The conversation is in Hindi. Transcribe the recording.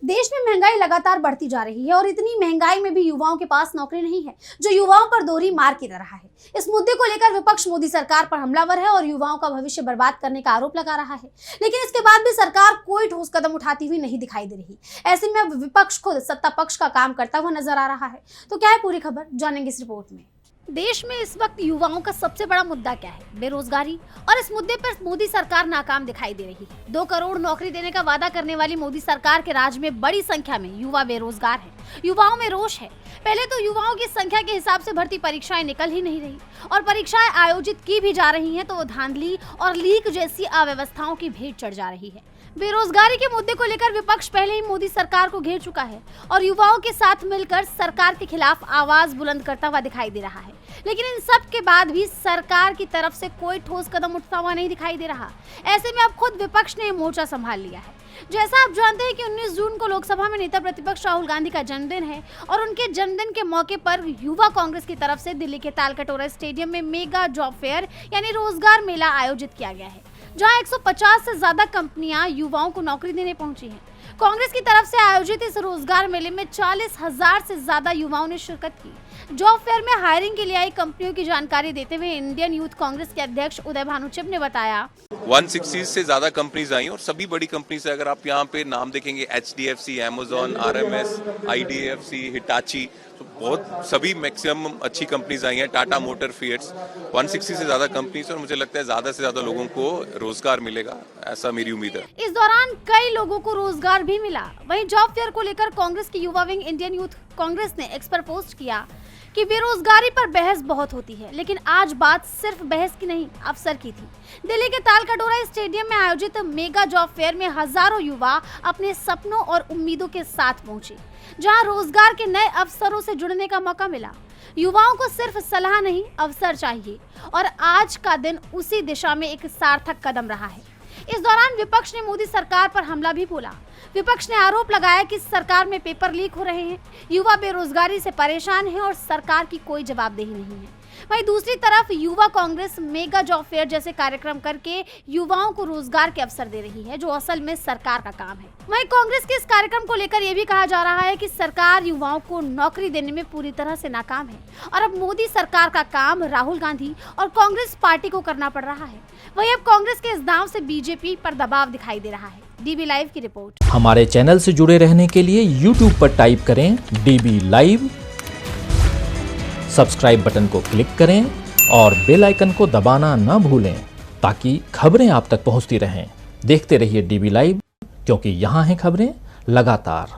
देश में महंगाई लगातार बढ़ती जा रही है और इतनी महंगाई में भी युवाओं के पास नौकरी नहीं है, जो युवाओं पर दोहरी मार की तरह है। इस मुद्दे को लेकर विपक्ष मोदी सरकार पर हमलावर है और युवाओं का भविष्य बर्बाद करने का आरोप लगा रहा है, लेकिन इसके बाद भी सरकार कोई ठोस कदम उठाती हुई नहीं दिखाई दे रही। ऐसे में अब विपक्ष खुद सत्ता पक्ष का काम करता हुआ नजर आ रहा है। तो क्या है पूरी खबर, जानेंगे इस रिपोर्ट में। देश में इस वक्त युवाओं का सबसे बड़ा मुद्दा क्या है? बेरोजगारी। और इस मुद्दे पर मोदी सरकार नाकाम दिखाई दे रही है। 2 करोड़ नौकरी देने का वादा करने वाली मोदी सरकार के राज में बड़ी संख्या में युवा बेरोजगार हैं। युवाओं में रोष है। पहले तो युवाओं की संख्या के हिसाब से भर्ती परीक्षाएं निकल ही नहीं रही और परीक्षाएं आयोजित की भी जा रही हैं तो वो धांधली और लीक जैसी अव्यवस्थाओं की भेंट चढ़ जा रही है। बेरोजगारी के मुद्दे को लेकर विपक्ष पहले ही मोदी सरकार को घेर चुका है और युवाओं के साथ मिलकर सरकार के खिलाफ आवाज बुलंद करता हुआ दिखाई दे रहा है, लेकिन इन सब के बाद भी सरकार की तरफ से कोई ठोस कदम उठता हुआ नहीं दिखाई दे रहा। ऐसे में अब खुद विपक्ष ने मोर्चा संभाल लिया है। जैसा आप जानते हैं कि 19 जून को लोकसभा में नेता प्रतिपक्ष राहुल गांधी का जन्मदिन है और उनके जन्मदिन के मौके पर युवा कांग्रेस की तरफ से दिल्ली के तालकटोरा स्टेडियम में मेगा जॉब फेयर यानी रोजगार मेला आयोजित किया गया है, जहां 150 से ज्यादा कंपनियां युवाओं को नौकरी देने पहुंची हैं। कांग्रेस की तरफ से आयोजित इस रोजगार मेले में 40,000 से ज्यादा युवाओं ने शिरकत की। जॉब फेयर में हायरिंग के लिए आई कंपनियों की जानकारी देते हुए इंडियन यूथ कांग्रेस के अध्यक्ष उदय भानुचिप ने बताया, 160 से ज्यादा कंपनीज आई और सभी बड़ी कंपनीज है। अगर आप यहाँ पे नाम देखेंगे HDFC, Amazon, RMS, IDFC, Hitachi, तो बहुत सभी मैक्सिमम अच्छी कंपनीज आई हैं। टाटा मोटर, फिएट्स, 160 से ज्यादा कंपनीज और मुझे लगता है ज्यादा से ज्यादा लोगों को रोजगार मिलेगा, ऐसा मेरी उम्मीद है। इस दौरान कई लोगों को रोजगार भी मिला। वहीं जॉब फेयर को लेकर कांग्रेस की युवा विंग इंडियन यूथ कांग्रेस ने एक्स पर पोस्ट किया कि बेरोजगारी पर बहस बहुत होती है, लेकिन आज बात सिर्फ बहस की नहीं अवसर की थी। दिल्ली के तालकटोरा स्टेडियम में आयोजित मेगा जॉब फेयर में हजारों युवा अपने सपनों और उम्मीदों के साथ पहुंचे, जहां रोजगार के नए अवसरों से जुड़ने का मौका मिला। युवाओं को सिर्फ सलाह नहीं अवसर चाहिए और आज का दिन उसी दिशा में एक सार्थक कदम रहा है। इस दौरान विपक्ष ने मोदी सरकार पर हमला भी बोला। विपक्ष ने आरोप लगाया कि सरकार में पेपर लीक हो रहे हैं, युवा बेरोजगारी से परेशान हैं और सरकार की कोई जवाबदेही नहीं है। वहीं दूसरी तरफ युवा कांग्रेस मेगा जॉब फेयर जैसे कार्यक्रम करके युवाओं को रोजगार के अवसर दे रही है, जो असल में सरकार का काम है। वहीं कांग्रेस के इस कार्यक्रम को लेकर यह भी कहा जा रहा है कि सरकार युवाओं को नौकरी देने में पूरी तरह से नाकाम है और अब मोदी सरकार का काम राहुल गांधी और कांग्रेस पार्टी को करना पड़ रहा है। वहीं अब कांग्रेस के इस दांव से बीजेपी पर दबाव दिखाई दे रहा है। DB लाइव की रिपोर्ट। हमारे चैनल से जुड़े रहने के लिए YouTube पर टाइप करें DB लाइव, सब्सक्राइब बटन को क्लिक करें और बेल आइकन को दबाना न भूलें ताकि खबरें आप तक पहुंचती रहें। देखते रहिए DB लाइव, क्योंकि यहाँ हैं खबरें लगातार।